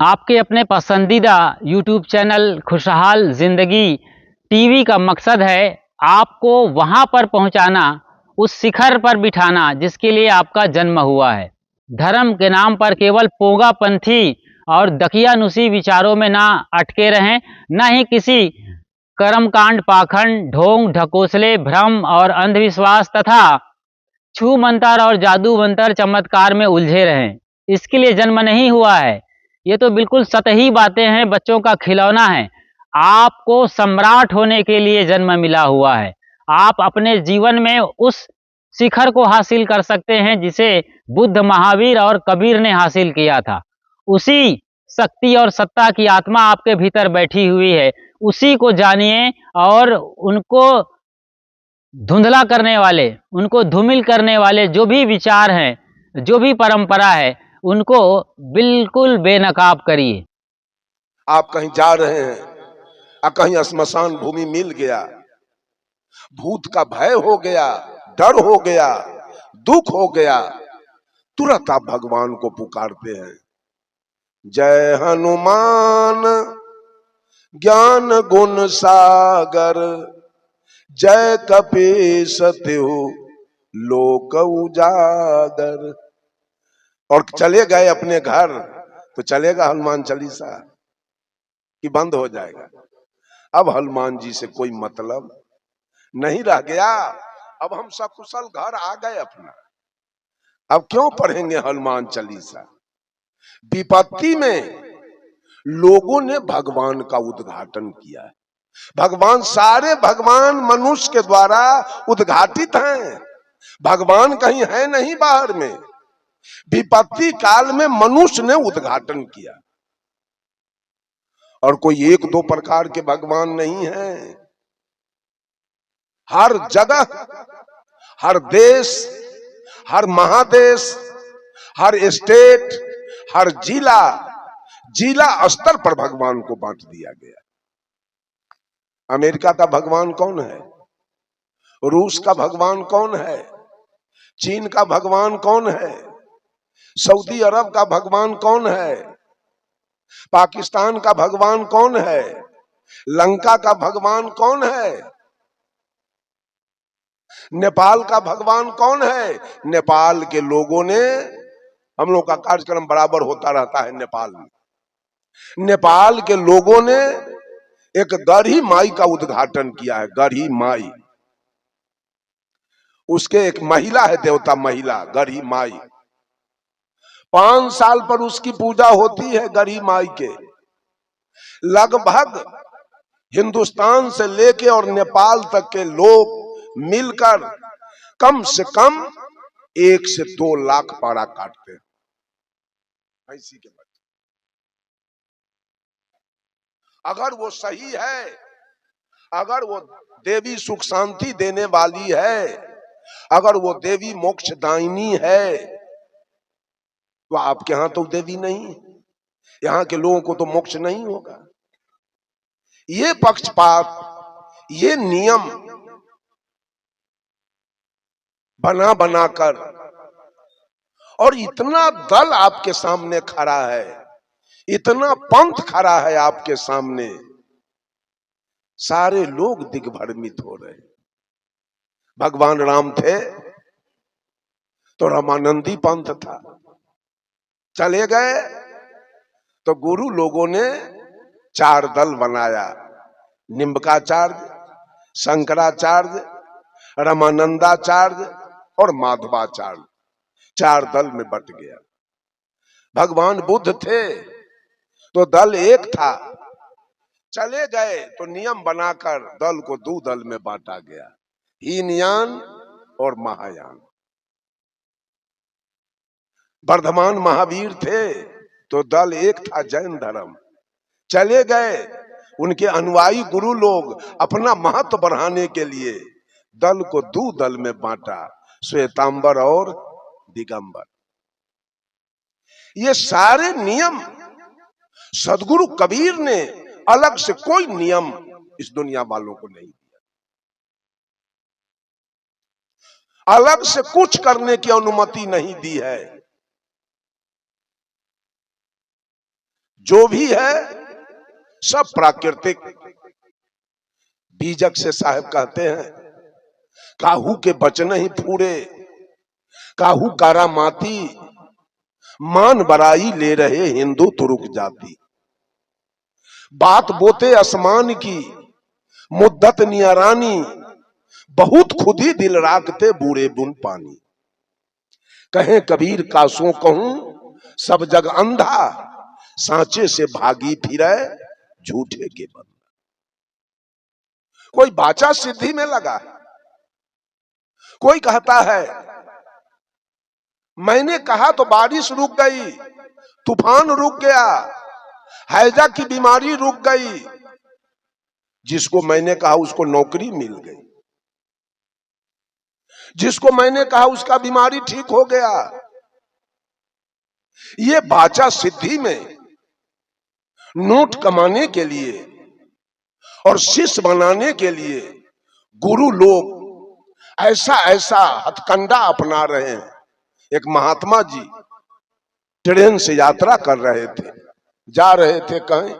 आपके अपने पसंदीदा यूट्यूब चैनल खुशहाल ज़िंदगी टीवी का मकसद है आपको वहां पर पहुंचाना, उस शिखर पर बिठाना जिसके लिए आपका जन्म हुआ है। धर्म के नाम पर केवल पोंगापंथी और दकियानुसी विचारों में ना अटके रहें, ना ही किसी कर्मकांड, पाखंड, ढोंग ढकोसले, भ्रम और अंधविश्वास तथा छू मंतर और जादू मंतर चमत्कार में उलझे रहें। इसके लिए जन्म नहीं हुआ है। ये तो बिल्कुल सतही बातें हैं, बच्चों का खिलौना है। आपको सम्राट होने के लिए जन्म मिला हुआ है। आप अपने जीवन में उस शिखर को हासिल कर सकते हैं जिसे बुद्ध, महावीर और कबीर ने हासिल किया था। उसी शक्ति और सत्ता की आत्मा आपके भीतर बैठी हुई है। उसी को जानिए और उनको धुंधला करने वाले, उनको धूमिल करने वाले जो भी विचार हैं, जो भी परंपरा है, उनको बिल्कुल बेनकाब करिए। आप कहीं जा रहे हैं और कहीं श्मशान भूमि मिल गया, भूत का भय हो गया, डर हो गया, दुख हो गया, तुरंत आप भगवान को पुकारते हैं, जय हनुमान ज्ञान गुण सागर, जय कपीस तिहु लोक उजागर। और चले गए अपने घर, तो चलेगा हनुमान चालीसा कि बंद हो जाएगा? अब हनुमान जी से कोई मतलब नहीं रह गया। अब हम सकुशल घर आ गए अपना, अब क्यों पढ़ेंगे हनुमान चालीसा? विपत्ति में लोगों ने भगवान का उद्घाटन किया है। भगवान, सारे भगवान मनुष्य के द्वारा उद्घाटित हैं। भगवान कहीं है नहीं बाहर में। विपत्ति काल में मनुष्य ने उद्घाटन किया। और कोई एक दो प्रकार के भगवान नहीं है। हर जगह, हर देश, हर महादेश, हर स्टेट, हर जिला, जिला स्तर पर भगवान को बांट दिया गया। अमेरिका का भगवान कौन है? रूस का भगवान कौन है? चीन का भगवान कौन है? सऊदी अरब का भगवान कौन है? पाकिस्तान का भगवान कौन है? लंका का भगवान कौन है? नेपाल का भगवान कौन है? नेपाल के लोगों ने, हम लोग का कार्यक्रम बराबर होता रहता है नेपाल में, नेपाल के लोगों ने एक गढ़ी माई का उद्घाटन किया है। गढ़ी माई, उसके एक महिला है, देवता महिला गढ़ी माई। 5 साल पर उसकी पूजा होती है गढ़ी माई के। लगभग हिंदुस्तान से लेके और नेपाल तक के लोग मिलकर कम से कम 1 से 2 लाख पारा काटते हैं भैंसी के बच्चे। अगर वो सही है, अगर वो देवी सुख शांति देने वाली है, अगर वो देवी मोक्षदायिनी है, तो आपके यहां तो देवी नहीं, यहां के लोगों को तो मोक्ष नहीं होगा। ये पक्षपात, ये नियम बना बनाकर, और इतना दल आपके सामने खड़ा है, इतना पंथ खड़ा है आपके सामने, सारे लोग दिग्भ्रमित हो रहे। भगवान राम थे तो रामानंदी पंथ था, चले गए तो गुरु लोगों ने 4 दल बनाया, निम्बकाचार्य, शंकराचार्य, रामानंदाचार्य और माधवाचार्य। 4 दल में बट गया। भगवान बुद्ध थे तो दल एक था, चले गए तो नियम बनाकर दल को 2 दल में बांटा गया, हीनयान और महायान। वर्धमान महावीर थे तो दल एक था, जैन धर्म। चले गए, उनके अनुयायी गुरु लोग अपना महत्व बढ़ाने के लिए दल को 2 दल में बांटा, श्वेतांबर और दिगंबर। ये सारे नियम सदगुरु कबीर ने, अलग से कोई नियम इस दुनिया वालों को नहीं दिया, अलग से कुछ करने की अनुमति नहीं दी है। जो भी है सब प्राकृतिक। बीजक से साहब कहते हैं, काहू के बचन ही फूरे, काहू कारा माती, मान बराई ले रहे हिंदू तुरुक जाति। बात बोते आसमान की, मुद्दत नियरानी, बहुत खुदी दिल राखते बूढ़े बुन पानी। कहें कबीर कासों कहूं सब जग अंधा, सांचे से भागी फिरे झूठे के बंदा। कोई बाचा सिद्धि में लगा है, कोई कहता है मैंने कहा तो बारिश रुक गई, तूफान रुक गया, हैजा की बीमारी रुक गई, जिसको मैंने कहा उसको नौकरी मिल गई, जिसको मैंने कहा उसका बीमारी ठीक हो गया। ये बाचा सिद्धि में नोट कमाने के लिए और शिष्य बनाने के लिए गुरु लोग ऐसा ऐसा हथकंडा अपना रहे हैं। एक महात्मा जी ट्रेन से यात्रा कर रहे थे, जा रहे थे कहीं,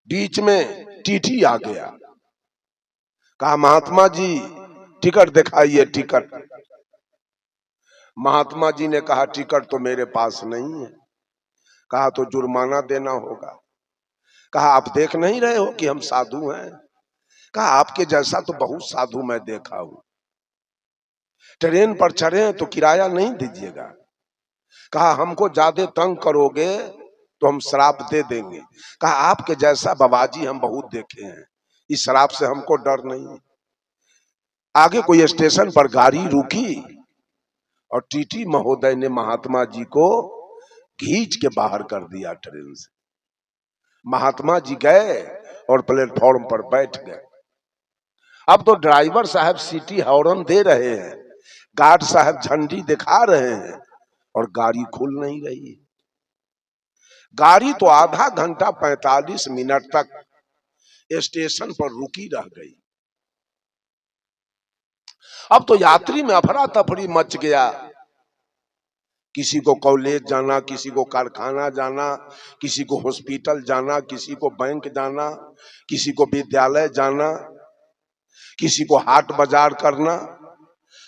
बीच में टीटी आ गया। कहा महात्मा जी टिकट दिखाइए, टिकट। महात्मा जी ने कहा टिकट तो मेरे पास नहीं है। कहा तो जुर्माना देना होगा। कहा आप देख नहीं रहे हो कि हम साधु हैं? कहा आपके जैसा तो बहुत साधु मैं देखा हूं। ट्रेन पर चढ़े तो किराया नहीं दीजिएगा। कहा हमको ज्यादा तंग करोगे तो हम शराब दे देंगे। कहा आपके जैसा बाबाजी हम बहुत देखे हैं, इस शराब से हमको डर नहीं। आगे कोई स्टेशन पर गाड़ी रुकी और टीटी महोदय ने महात्मा जी को खींच के बाहर कर दिया ट्रेन से। महात्मा जी गए और प्लेटफॉर्म पर बैठ गए। अब तो ड्राइवर साहब सीटी हॉर्न दे रहे हैं, गार्ड साहब झंडी दिखा रहे हैं और गाड़ी खुल नहीं रही। गाड़ी तो आधा घंटा 45 मिनट तक स्टेशन पर रुकी रह गई। अब तो यात्री में अफरा तफरी मच गया। किसी को कॉलेज जाना, किसी को कारखाना जाना, किसी को हॉस्पिटल जाना, किसी को बैंक जाना, किसी को विद्यालय जाना, किसी को हाट बाजार करना।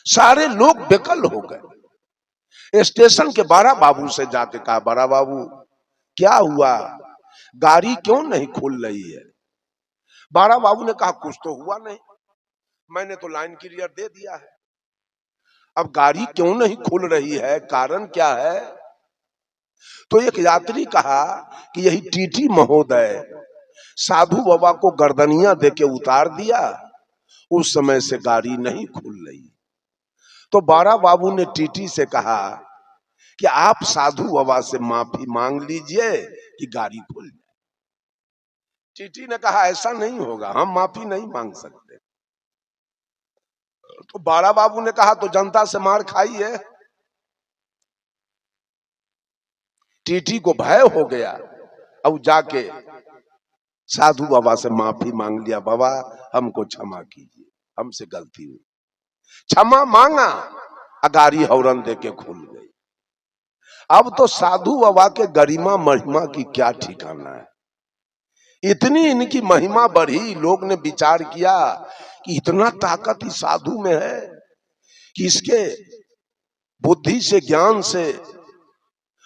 सारे लोग बेकल हो गए। स्टेशन के बड़ा बाबू से जाके कहा, बड़ा बाबू क्या हुआ, गाड़ी क्यों नहीं खुल रही है? बड़ा बाबू ने कहा कुछ तो हुआ नहीं, मैंने तो लाइन क्लियर दे दिया है, अब गाड़ी क्यों नहीं खुल रही है, कारण क्या है? तो एक यात्री कहा कि यही टीटी महोदय साधु बाबा को गर्दनिया देके उतार दिया, उस समय से गाड़ी नहीं खुल रही। तो बारा बाबू ने टीटी से कहा कि आप साधु बाबा से माफी मांग लीजिए कि गाड़ी खुल जाए। टीटी ने कहा ऐसा नहीं होगा, हम माफी नहीं मांग सकते। तो बारा बाबू ने कहा तो जनता से मार खाई है। टीटी को भय हो गया, अब जाके साधु बाबा से माफी मांग लिया, बाबा हमको क्षमा कीजिए, हमसे गलती हुई। क्षमा मांगा, गाड़ी हॉर्न देके खुल गई। अब तो साधु बाबा के गरिमा महिमा की क्या ठिकाना है। इतनी इनकी महिमा बढ़ी, लोग ने विचार किया कि इतना ताकत इस साधु में है कि इसके बुद्धि से, ज्ञान से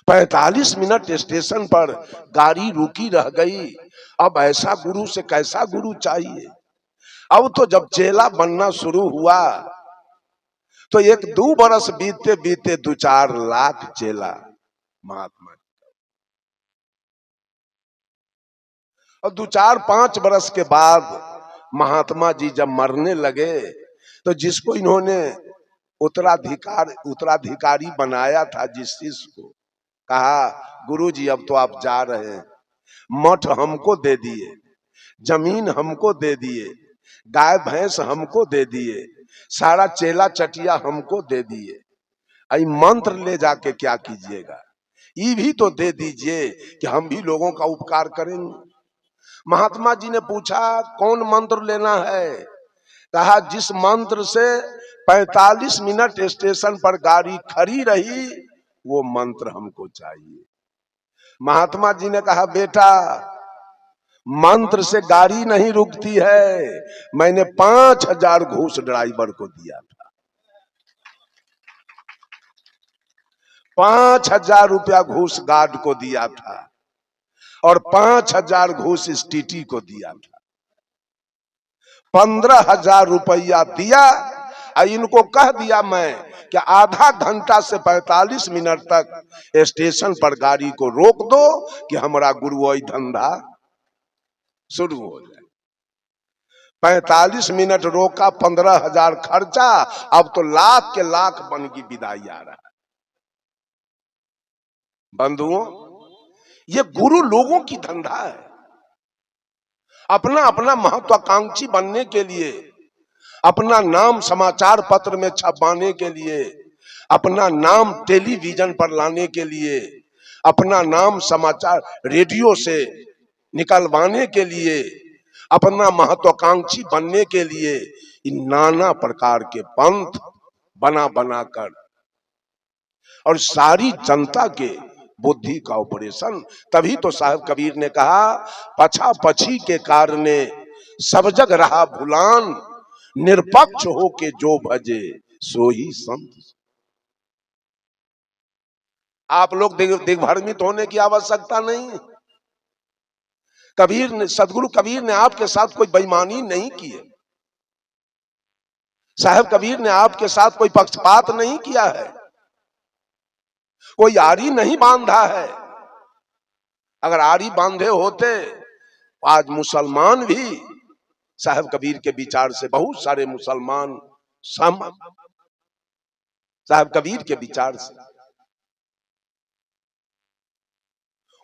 45 मिनट स्टेशन पर गाड़ी रुकी रह गई। अब ऐसा गुरु से कैसा गुरु चाहिए। अब तो जब चेला बनना शुरू हुआ तो 1-2 बरस बीतते बीतते 2-4 लाख चेला महात्मा। और 2-4-5 बरस के बाद महात्मा जी जब मरने लगे तो जिसको इन्होंने उत्तराधिकारी बनाया था, जिस शिष्य को, कहा गुरु जी अब तो आप जा रहे हैं, मठ हमको दे दिए, जमीन हमको दे दिए, गाय भैंस हमको दे दिए, सारा चेला चटिया हमको दे दिए, आई मंत्र ले जाके क्या कीजिएगा, ये भी तो दे दीजिए कि हम भी लोगों का उपकार करेंगे। महात्मा जी ने पूछा कौन मंत्र लेना है? कहा जिस मंत्र से 45 मिनट स्टेशन पर गाड़ी खड़ी रही वो मंत्र हमको चाहिए। महात्मा जी ने कहा, बेटा मंत्र से गाड़ी नहीं रुकती है, मैंने 5,000 घूस ड्राइवर को दिया था, 5,000 रुपया घूस गार्ड को दिया था और 5,000 घूस इस टीटी को दिया था। 15,000 रुपया दिया और इनको कह दिया मैं कि आधा घंटा से 45 मिनट तक स्टेशन पर गाड़ी को रोक दो कि हमारा गुरुओई धंधा शुरू हो जाए। 45 मिनट रोका, 15,000 खर्चा, अब तो लाख के लाख बन की विदाई आ रहा है। बंधुओं, ये गुरु लोगों की धंधा है। अपना अपना महत्वाकांक्षी बनने के लिए, अपना नाम समाचार पत्र में छपवाने के लिए, अपना नाम टेलीविजन पर लाने के लिए, अपना नाम समाचार रेडियो से निकलवाने के लिए, अपना महत्वाकांक्षी बनने के लिए इन नाना प्रकार के पंथ बना बनाकर और सारी जनता के बुद्धि का ऑपरेशन। तभी तो साहब कबीर ने कहा, पछा पछी के कारणे सब जग रहा भुलान, निरपक्ष हो के जो भजे सो ही संत। आप लोग दिग्भ्रमित होने की आवश्यकता नहीं। कबीर ने, सदगुरु कबीर ने आपके साथ कोई बेईमानी नहीं की है। साहब कबीर ने आपके साथ कोई पक्षपात नहीं किया है, कोई आरी नहीं बांधा है। अगर आरी बांधे होते आज मुसलमान भी साहब कबीर के विचार से, बहुत सारे मुसलमान सहमत साहब कबीर के विचार से।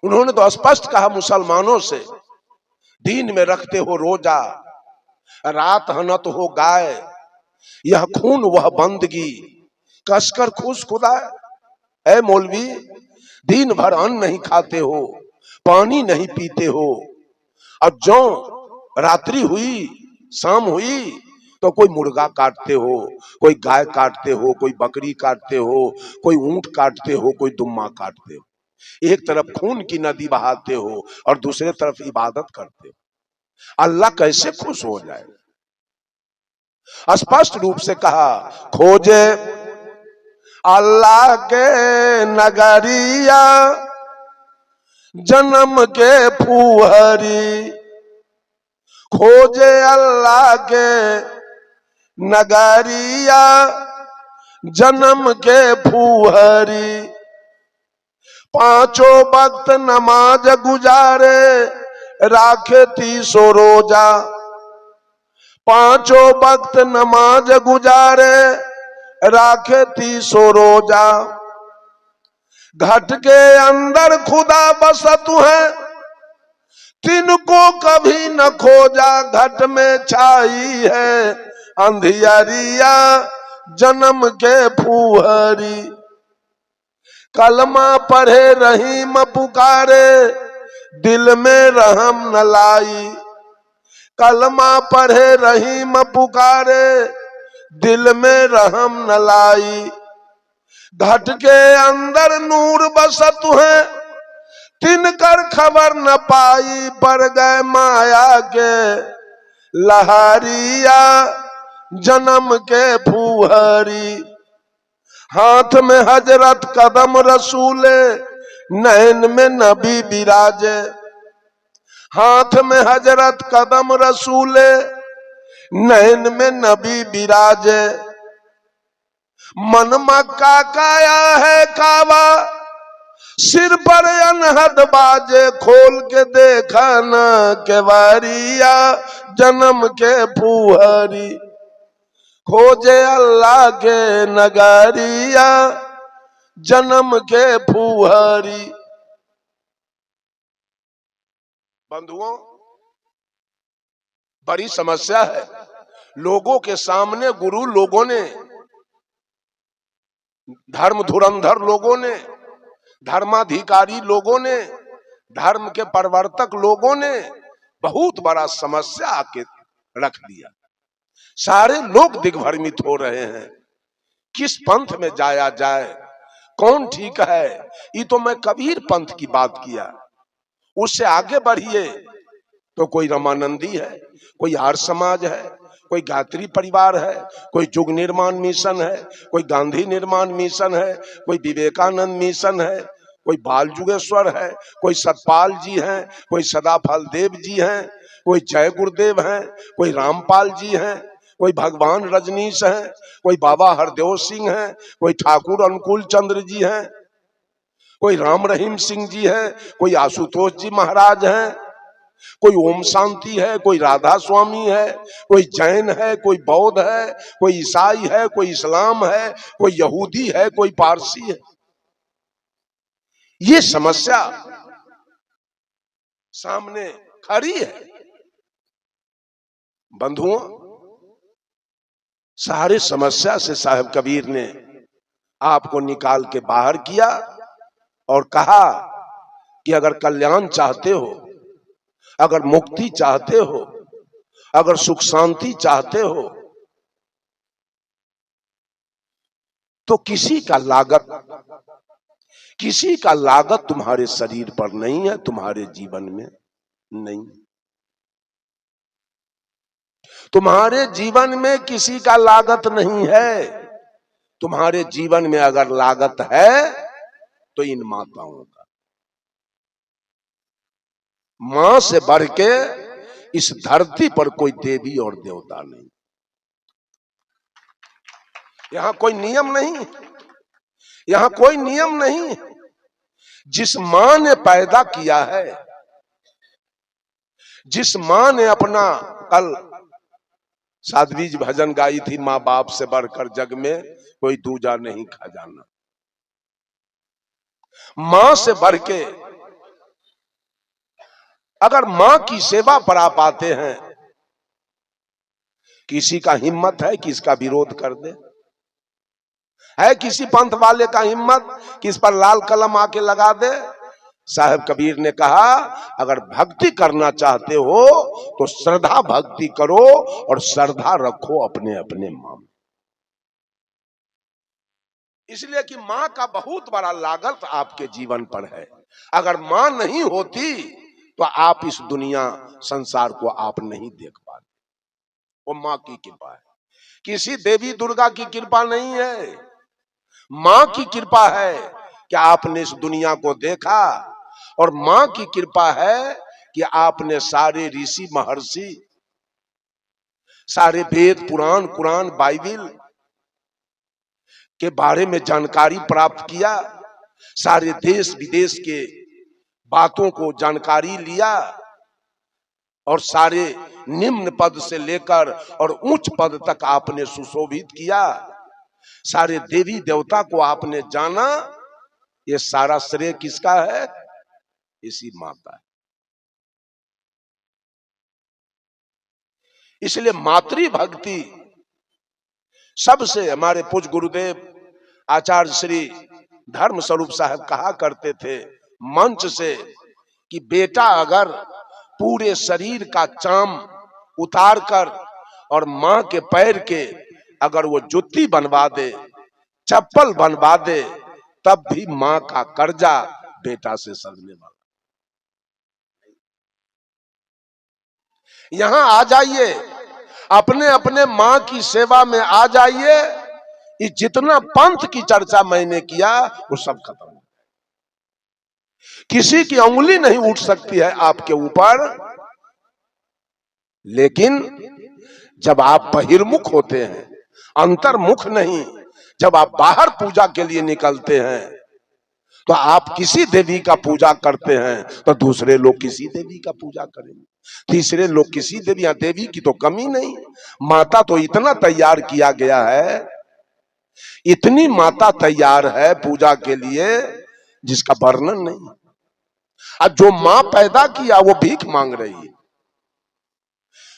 उन्होंने तो स्पष्ट कहा मुसलमानों से, दिन में रखते हो रोजा, रात हनत हो गाय, यह खून वह बंदगी, कसकर खुश खुदा। ऐ मौलवी, दिन भर अन्न नहीं खाते हो, पानी नहीं पीते हो, और जो रात्रि हुई, शाम हुई तो कोई मुर्गा काटते हो, कोई गाय काटते हो, कोई बकरी काटते हो, कोई ऊंट काटते हो, कोई दुम्मा काटते हो। एक तरफ खून की नदी बहाते हो और दूसरे तरफ इबादत करते हो। अल्लाह कैसे खुश हो जाए? स्पष्ट रूप से कहा, खोजे अल्लाह के नगरिया जन्म के फुहरी, खोजे अल्लाह के नगरिया जन्म के फुहरी, पांचों वक्त नमाज गुजारे राखे 30 रोजा, पांचों वक्त नमाज गुजारे राखे 30 रोजा, घट के अंदर खुदा बसत है तिनको कभी न खोजा, घट में छाई है अंधियारिया जन्म के फुहरी, कलमा पढ़े रहीम पुकारे दिल में रहम न लाई, कलमा पढ़े रहीम पुकारे दिल में रहम न लाई, घट के अंदर नूर बसत है तिनकर खबर न पाई, पड़ गए माया के लहारिया जन्म के फुहरी, हाथ में हजरत कदम रसूले नैन में नबी विराजे, हाथ में हजरत कदम रसूले नैन में नबी विराजे, मन मक्का काया है काबा सिर पर अनहद बाजे, खोल के देखा न केवारिया जन्म के फुहरी, खोजे अल्लाह के नगरिया जन्म के फुहरी। बंधुओं, बड़ी समस्या है। लोगों के सामने गुरु लोगों ने, धर्म धुरंधर लोगों ने, धर्माधिकारी लोगों ने, धर्म के प्रवर्तक लोगों ने बहुत बड़ा समस्या आके रख दिया। सारे लोग दिग्भ्रमित हो रहे हैं, किस पंथ में जाया जाए, कौन ठीक है? ये तो मैं कबीर पंथ की बात किया। उससे आगे बढ़िए तो कोई रामानंदी है, कोई आर्य समाज है, कोई गायत्री परिवार है, कोई युग निर्माण मिशन है, कोई गांधी निर्माण मिशन है, कोई विवेकानंद मिशन है, कोई बाल जुगेश्वर है, कोई सतपाल जी हैं, कोई सदाफल देव जी हैं, कोई जय गुरुदेव हैं, कोई रामपाल जी हैं, कोई भगवान रजनीश हैं, कोई बाबा हरदेव सिंह हैं, कोई ठाकुर अनुकूल चंद्र जी हैं, कोई राम रहीम सिंह जी हैं, कोई आशुतोष जी महाराज हैं, कोई ओम शांति है, कोई राधा स्वामी है, कोई जैन है, कोई बौद्ध है, कोई ईसाई है, कोई इस्लाम है, कोई यहूदी है, कोई पारसी है। ये समस्या सामने खड़ी है। बंधुओं, सारे समस्या से साहब कबीर ने आपको निकाल के बाहर किया और कहा कि अगर कल्याण चाहते हो, अगर मुक्ति चाहते हो, अगर सुख शांति चाहते हो, तो किसी का लागत तुम्हारे शरीर पर नहीं है, तुम्हारे जीवन में नहीं। तुम्हारे जीवन में किसी का लागत नहीं है। तुम्हारे जीवन में अगर लागत है तो इन माताओं का। मां से बढ़ के इस धरती पर कोई देवी और देवता नहीं। यहां कोई नियम नहीं, यहां कोई नियम नहीं। जिस मां ने पैदा किया है, जिस मां ने अपना, कल साध्वी जी भजन गाई थी, मां बाप से बढ़कर जग में कोई दूजा नहीं खजाना। मां से बढ़ के अगर मां की सेवा पर आप आते हैं, किसी का हिम्मत है कि इसका विरोध कर दे? है किसी पंथ वाले का हिम्मत कि इस पर लाल कलम आके लगा दे? साहब कबीर ने कहा, अगर भक्ति करना चाहते हो तो श्रद्धा भक्ति करो और श्रद्धा रखो अपने अपने मां में। इसलिए कि मां का बहुत बड़ा लागत आपके जीवन पर है। अगर मां नहीं होती तो आप इस दुनिया संसार को आप नहीं देख पाते। वो मां की कृपा है, किसी देवी दुर्गा की कृपा नहीं है, मां की कृपा है कि आपने इस दुनिया को देखा, और मां की कृपा है कि आपने सारे ऋषि महर्षि, सारे वेद पुराण कुरान बाइबिल के बारे में जानकारी प्राप्त किया, सारे देश विदेश के बातों को जानकारी लिया, और सारे निम्न पद से लेकर और उच्च पद तक आपने सुशोभित किया, सारे देवी देवता को आपने जाना। ये सारा श्रेय किसका है? इसी माता है। इसलिए मातृ भक्ति सबसे, हमारे पूज्य गुरुदेव आचार्य श्री धर्म स्वरूप साहब कहा करते थे मंच से कि बेटा अगर पूरे शरीर का चाम उतार कर और मां के पैर के अगर वो जुत्ती बनवा दे, चप्पल बनवा दे, तब भी मां का कर्जा बेटा से सधने वाला। यहां आ जाइए, अपने अपने मां की सेवा में आ जाइए। ये जितना पंथ की चर्चा मैंने किया वो सब खत्म। किसी की उंगली नहीं उठ सकती है आपके ऊपर, लेकिन जब आप बहिर्मुख होते हैं, अंतर्मुख नहीं, जब आप बाहर पूजा के लिए निकलते हैं, तो आप किसी देवी का पूजा करते हैं तो दूसरे लोग किसी देवी का पूजा करेंगे, तीसरे लोग किसी देवी। या देवी की तो कमी नहीं, माता तो इतना तैयार किया गया है, इतनी माता तैयार है पूजा के लिए जिसका वर्णन नहीं। अब जो मां पैदा किया वो भीख मांग रही है,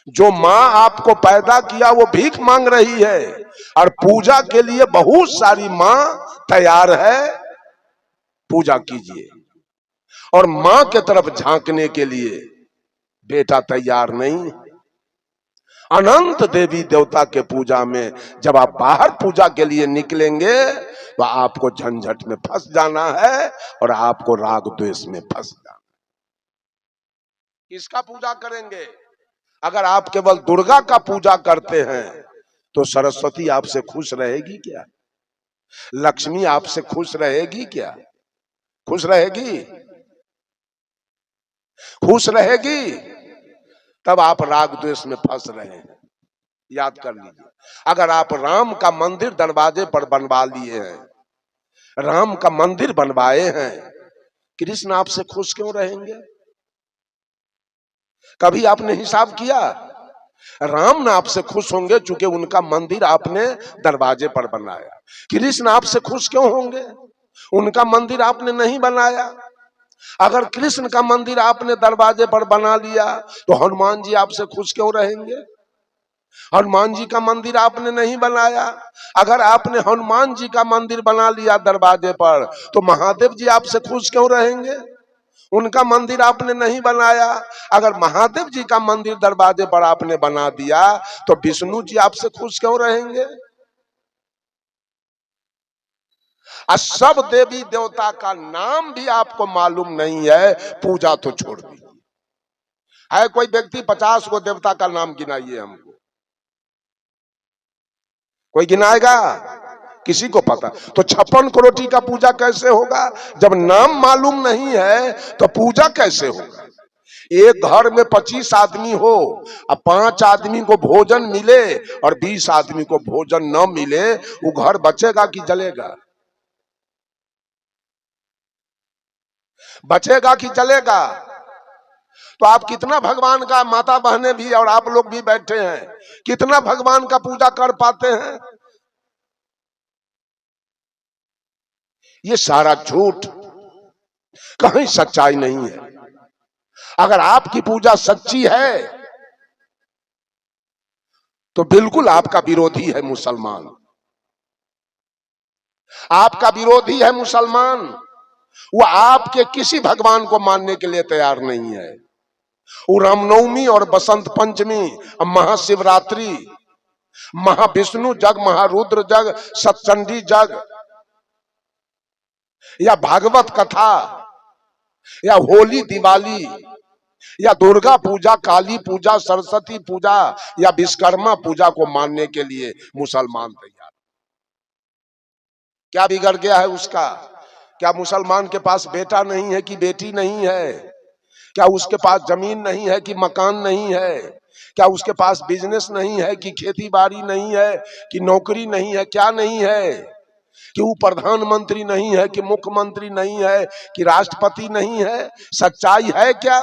जो मां आपको पैदा किया वो भीख मांग रही है, और पूजा के लिए बहुत सारी मां तैयार है। पूजा कीजिए, और मां के तरफ झांकने के लिए बेटा तैयार नहीं। अनंत देवी देवता के पूजा में जब आप बाहर पूजा के लिए निकलेंगे वह आपको झंझट में फंस जाना है और आपको राग द्वेष में फंस जाना। किसका पूजा करेंगे? अगर आप केवल दुर्गा का पूजा करते हैं तो सरस्वती आपसे खुश रहेगी क्या? लक्ष्मी आपसे खुश रहेगी क्या? खुश रहेगी? खुश रहेगी? तब आप राग द्वेष में फंस रहे हैं। याद कर लीजिए, अगर आप राम का मंदिर दरवाजे पर बनवा लिए हैं, राम का मंदिर बनवाए हैं, कृष्ण आपसे खुश क्यों रहेंगे? कभी आपने हिसाब किया? राम ना आपसे खुश होंगे चूंकि उनका मंदिर आपने दरवाजे पर बनाया। कृष्ण आपसे खुश क्यों होंगे? उनका मंदिर आपने नहीं बनाया। अगर कृष्ण का मंदिर आपने दरवाजे पर बना लिया तो हनुमान जी आपसे खुश क्यों रहेंगे? हनुमान जी का मंदिर आपने नहीं बनाया। अगर आपने हनुमान जी का मंदिर बना लिया दरवाजे पर तो महादेव जी आपसे खुश क्यों रहेंगे? उनका मंदिर आपने नहीं बनाया। अगर महादेव जी का मंदिर दरवाजे पर आपने बना दिया तो विष्णु जी आपसे खुश क्यों रहेंगे? सब देवी देवता का नाम भी आपको मालूम नहीं है, पूजा तो छोड़ दी है। कोई व्यक्ति 50 को देवता का नाम गिनाइए हमको, कोई गिनाएगा? किसी को पता? तो 56 करोटी का पूजा कैसे होगा? जब नाम मालूम नहीं है तो पूजा कैसे होगा? एक घर में 25 आदमी हो और 5 आदमी को भोजन मिले और 20 आदमी को भोजन न मिले, वो घर बचेगा कि जलेगा? बचेगा कि जलेगा? तो आप कितना भगवान का, माता बहनें भी और आप लोग भी बैठे हैं, कितना भगवान का पूजा कर पाते हैं? ये सारा झूठ, कहीं सच्चाई नहीं है। अगर आपकी पूजा सच्ची है तो बिल्कुल आपका विरोधी है मुसलमान। आपका विरोधी है मुसलमान। वो आपके किसी भगवान को मानने के लिए तैयार नहीं है। वो रामनवमी और बसंत पंचमी, महाशिवरात्रि, महाविष्णु जग, महारुद्र जग, सतचंडी जग, या भागवत कथा, या होली दिवाली, या दुर्गा पूजा, काली पूजा, सरस्वती पूजा या विश्वकर्मा पूजा को मानने के लिए मुसलमान तैयार। क्या बिगड़ गया है उसका? क्या मुसलमान के पास बेटा नहीं है कि बेटी नहीं है? क्या उसके पास जमीन नहीं है कि मकान नहीं है? क्या उसके पास बिजनेस नहीं है कि खेती बाड़ी नहीं है कि नौकरी नहीं है? क्या नहीं है? कि वो प्रधानमंत्री नहीं है कि मुख्यमंत्री नहीं है कि राष्ट्रपति नहीं है? सच्चाई है क्या?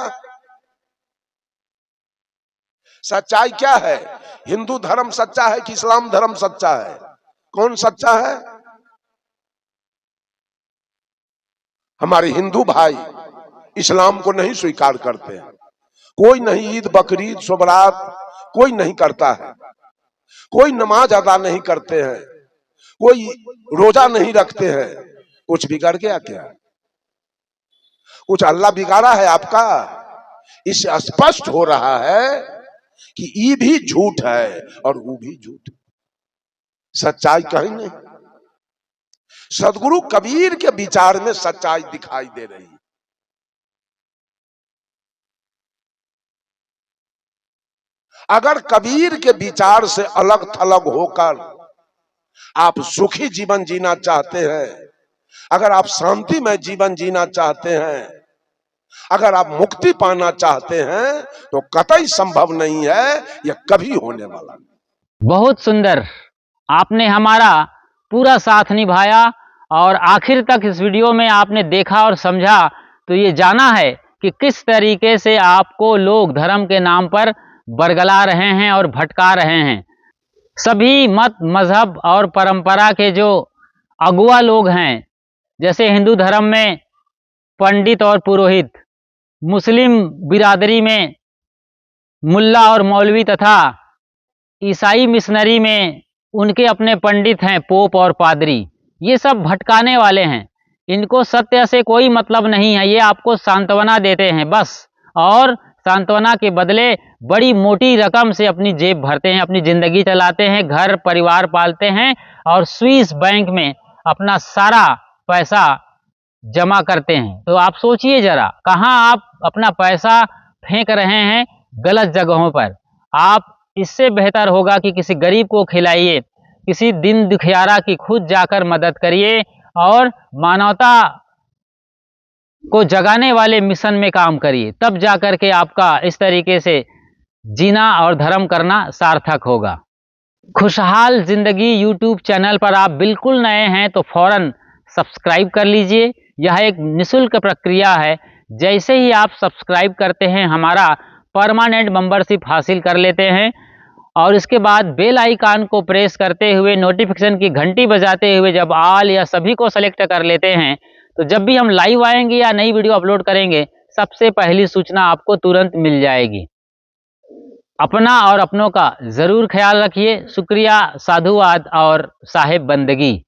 सच्चाई क्या है? हिंदू धर्म सच्चा है कि इस्लाम धर्म सच्चा है? कौन सच्चा है? हमारे हिंदू भाई इस्लाम को नहीं स्वीकार करते हैं। कोई नहीं ईद बकरीद सोबरात कोई नहीं करता है, कोई नमाज अदा नहीं करते हैं, कोई रोजा नहीं रखते हैं। कुछ बिगड़ गया क्या? कुछ अल्लाह बिगाड़ा है आपका? इससे स्पष्ट हो रहा है कि ये भी झूठ है और वो भी झूठ है। सच्चाई कहीं नहीं। सदगुरु कबीर के विचार में सच्चाई दिखाई दे रही है। अगर कबीर के विचार से अलग थलग होकर आप सुखी जीवन जीना चाहते हैं, अगर आप शांतिमय जीवन जीना चाहते हैं, अगर आप मुक्ति पाना चाहते हैं तो कतई संभव नहीं है, यह कभी होने वाला नहीं। बहुत सुंदर, आपने हमारा पूरा साथ निभाया और आखिर तक इस वीडियो में आपने देखा और समझा तो ये जाना है कि किस तरीके से आपको लोग धर्म के नाम पर बरगला रहे हैं और भटका रहे हैं। सभी मत, मजहब और परंपरा के जो अगुआ लोग हैं, जैसे हिंदू धर्म में पंडित और पुरोहित, मुस्लिम बिरादरी में मुल्ला और मौलवी तथा ईसाई मिशनरी में उनके अपने पंडित हैं, पोप और पादरी, ये सब भटकाने वाले हैं। इनको सत्य से कोई मतलब नहीं है। ये आपको सांत्वना देते हैं बस, और सांत्वना के बदले बड़ी मोटी रकम से अपनी जेब भरते हैं, अपनी ज़िंदगी चलाते हैं, घर परिवार पालते हैं और स्विस बैंक में अपना सारा पैसा जमा करते हैं। तो आप सोचिए जरा, कहाँ आप अपना पैसा फेंक रहे हैं गलत जगहों पर। आप इससे बेहतर होगा कि किसी गरीब को खिलाइए, किसी दिन दुखियारा की खुद जाकर मदद करिए और मानवता को जगाने वाले मिशन में काम करिए, तब जाकर के आपका इस तरीके से जीना और धर्म करना सार्थक होगा। खुशहाल जिंदगी यूट्यूब चैनल पर आप बिल्कुल नए हैं तो फौरन सब्सक्राइब कर लीजिए। यह एक निःशुल्क प्रक्रिया है। जैसे ही आप सब्सक्राइब करते हैं हमारा परमानेंट मेंबरशिप हासिल कर लेते हैं और इसके बाद बेल आइकन को प्रेस करते हुए नोटिफिकेशन की घंटी बजाते हुए जब ऑल या सभी को सेलेक्ट कर लेते हैं तो जब भी हम लाइव आएंगे या नई वीडियो अपलोड करेंगे सबसे पहली सूचना आपको तुरंत मिल जाएगी। अपना और अपनों का जरूर ख्याल रखिए। शुक्रिया, साधुवाद और साहेब बंदगी।